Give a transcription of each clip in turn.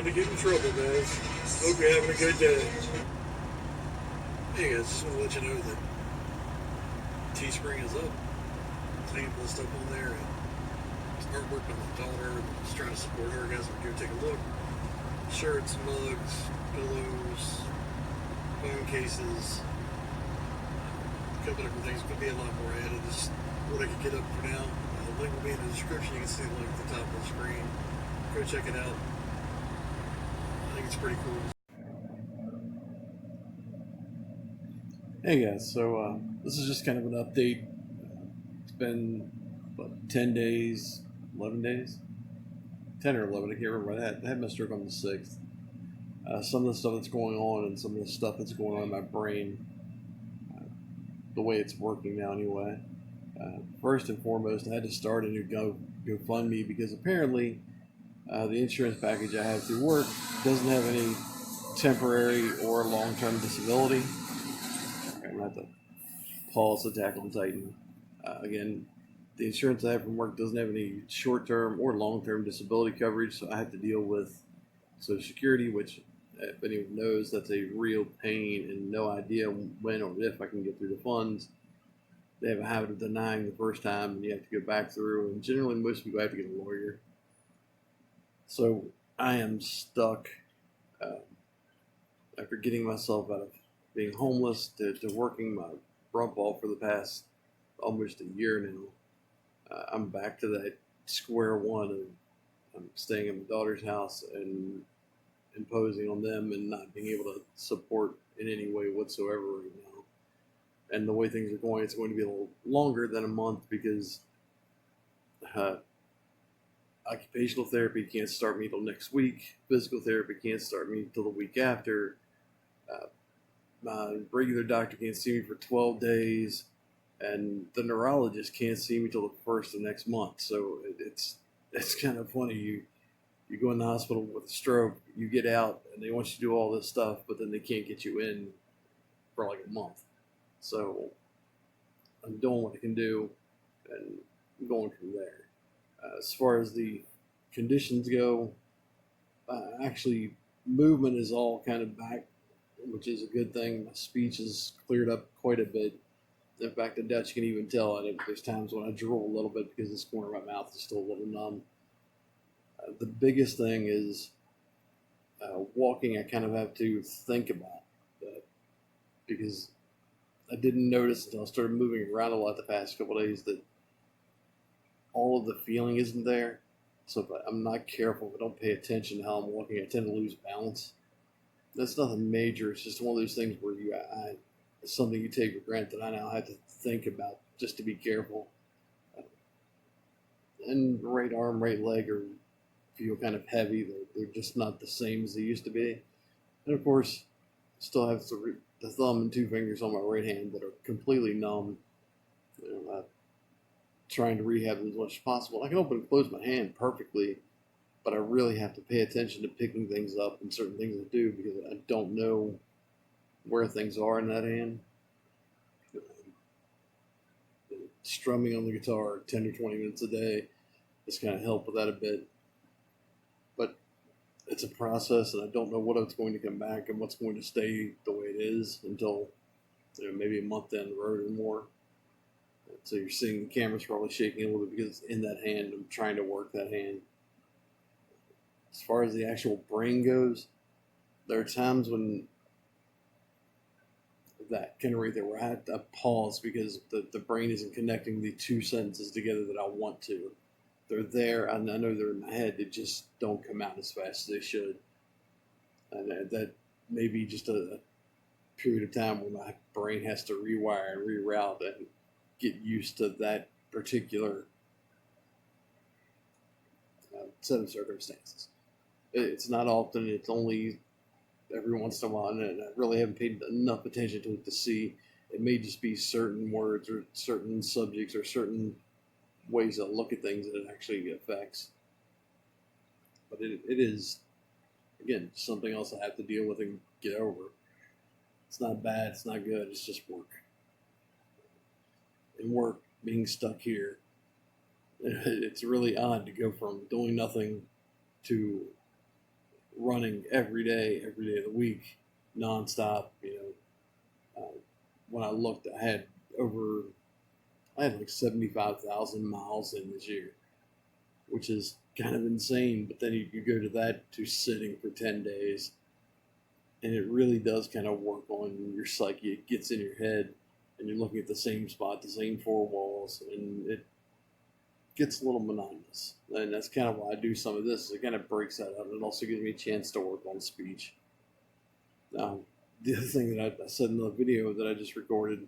to get in trouble, guys. Hope you're having a good day. Hey guys, just want to let you know that Teespring is up. There's a stuff on there. And it's artwork by my daughter. Just trying to support her, guys. Go take a look. Shirts, mugs, pillows, phone cases, a couple different things. Could be a lot more added. This is what I could get up for now. The link will be in the description. You can see the link at the top of the screen. Go check it out. I think it's pretty cool. Hey guys, so this is just kind of an update. It's been about 10 days, 11 days, 10 or 11, I can't remember. I had my stroke on the 6th. Some of the stuff that's going on and some of the stuff that's going on in my brain, the way it's working now anyway. First and foremost, I had to start a new GoFundMe because apparently the insurance package I have through work doesn't have any temporary or long-term disability. I'm going to have to pause the tackle and tighten. Again, the insurance I have from work doesn't have any short-term or long-term disability coverage, so I have to deal with Social Security, which, if anyone knows, that's a real pain and no idea when or if I can get through the funds. They have a habit of denying the first time, and you have to go back through, and generally most people have to get a lawyer. So I am stuck after getting myself out of being homeless to working my rump off for the past almost a year now. I'm back to that square one of I'm staying at my daughter's house and imposing on them and not being able to support in any way whatsoever right now. And the way things are going, it's going to be a little longer than a month because occupational therapy can't start me till next week. Physical therapy can't start me till the week after. My regular doctor can't see me for 12 days, and the neurologist can't see me till the first of next month. So it's kind of funny. You go in the hospital with a stroke, you get out, and they want you to do all this stuff, but then they can't get you in for like a month. So I'm doing what I can do, and I'm going from there. As far as the conditions go, actually movement is all kind of back, which is a good thing. My speech is cleared up quite a bit. In fact, I doubt you can even tell. There's times when I drool a little bit because this corner of my mouth is still a little numb. The biggest thing is walking. I kind of have to think about that because I didn't notice until I started moving around a lot the past couple of days that all of the feeling isn't there. So if I'm not careful, if I don't pay attention to how I'm walking, I tend to lose balance. That's nothing major. It's just one of those things where it's something you take for granted. I now have to think about just to be careful. And right arm, right leg feel kind of heavy. They're just not the same as they used to be. And of course, still have the thumb and two fingers on my right hand that are completely numb. Trying to rehab them as much as possible. I can open and close my hand perfectly, but I really have to pay attention to picking things up and certain things I do because I don't know where things are in that hand. Strumming on the guitar 10 or 20 minutes a day has kind of helped with that a bit. But it's a process, and I don't know what's going to come back and what's going to stay the way it is until maybe a month down the road or more. So you're seeing the camera's probably shaking a little bit because it's in that hand. I'm trying to work that hand. As far as the actual brain goes, there are times when that kind of right there where I have to pause because the brain isn't connecting the two sentences together that I want to. They're there, and I know they're in my head. They just don't come out as fast as they should. And that may be just a period of time where my brain has to rewire and reroute and get used to that particular set of circumstances. It's not often. It's only every once in a while, and I really haven't paid enough attention to it to see. It may just be certain words or certain subjects or certain ways to look at things that it actually affects. But it is, again, something else I have to deal with and get over. It's not bad. It's not good. It's just work. And work being stuck here, it's really odd to go from doing nothing to running every day of the week, nonstop. When I looked, I had like 75,000 miles in this year, which is kind of insane. But then you go to that to sitting for 10 days, and it really does kind of work on your psyche. It gets in your head, and you're looking at the same spot, the same four walls, and it gets a little monotonous. And that's kind of why I do some of this. It kind of breaks that up. It also gives me a chance to work on speech. Now, the other thing that I said in the video that I just recorded,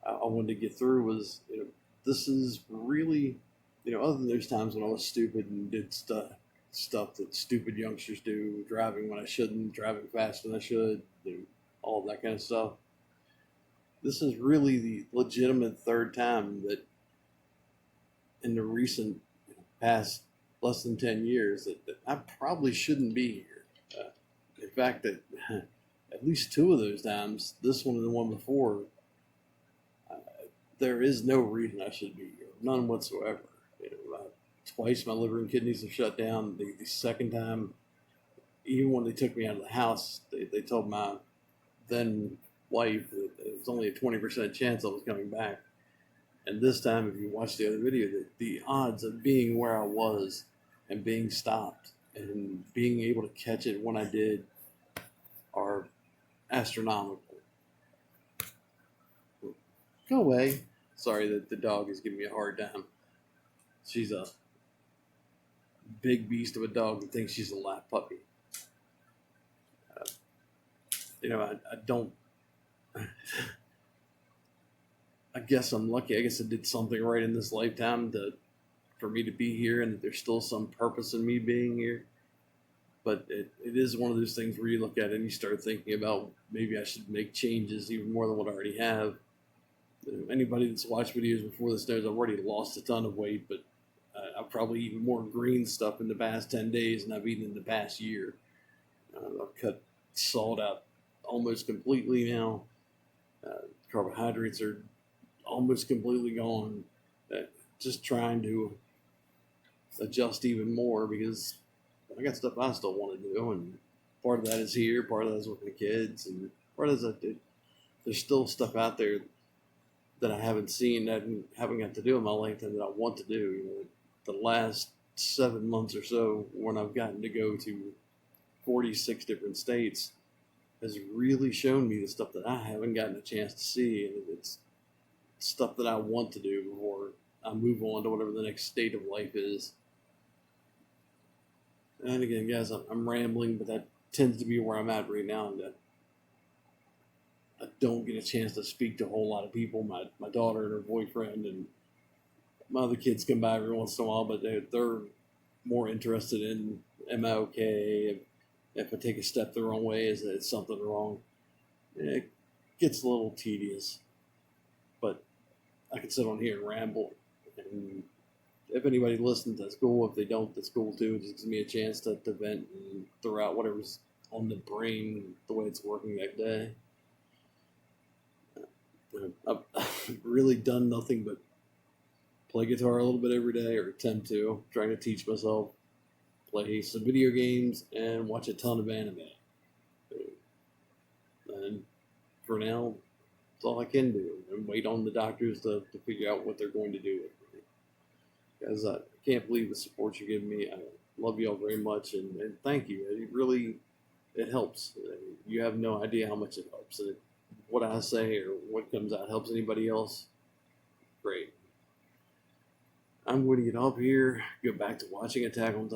I wanted to get through was, this is really, other than those times when I was stupid and did stuff that stupid youngsters do, driving when I shouldn't, driving faster than I should, all of that kind of stuff. This is really the legitimate third time that in the recent past less than 10 years that I probably shouldn't be here. In fact, that at least two of those times, this one and the one before, there is no reason I should be here, none whatsoever. Twice my liver and kidneys have shut down. The second time, even when they took me out of the house, they told my then wife that it was only a 20% chance I was coming back. And this time, if you watch the other video, the odds of being where I was and being stopped and being able to catch it when I did are astronomical. Go away. Sorry that the dog is giving me a hard time. She's a big beast of a dog that thinks she's a lap puppy. I don't. I guess I'm lucky. I guess I did something right in this lifetime for me to be here, and that there's still some purpose in me being here. But it is one of those things where you look at it and you start thinking about maybe I should make changes even more than what I already have. Anybody that's watched videos before this knows I've already lost a ton of weight, but I've probably eaten more green stuff in the past 10 days than I've eaten in the past year. I've cut salt out almost completely now. Carbohydrates are almost completely gone. Just trying to adjust even more because I got stuff I still want to do, and part of that is here, part of that is with my kids, and part of that is there's still stuff out there that I haven't seen, that I haven't got to do in my lifetime that I want to do. The last 7 months or so, when I've gotten to go to 46 different states, has really shown me the stuff that I haven't gotten a chance to see, and it's stuff that I want to do before I move on to whatever the next state of life is. And again, guys, I'm rambling, but that tends to be where I'm at right now, and I don't get a chance to speak to a whole lot of people. My daughter and her boyfriend and my other kids come by every once in a while, but they're more interested in, am I okay? If I take a step the wrong way, is it something wrong? It gets a little tedious, but I can sit on here and ramble. And if anybody listens, that's cool. If they don't, that's cool too. It just gives me a chance to vent and throw out whatever's on the brain the way it's working that day. I've really done nothing but play guitar a little bit every day, or attempt to, trying to teach myself, play some video games, and watch a ton of anime. And for now, that's all I can do, and wait on the doctors to figure out what they're going to do with me. Guys, I can't believe the support you're giving me. I love you all very much, and thank you. It helps. You have no idea how much it helps. And what I say or what comes out helps anybody else, great. I'm going to get off here, go back to watching Attack on Titan.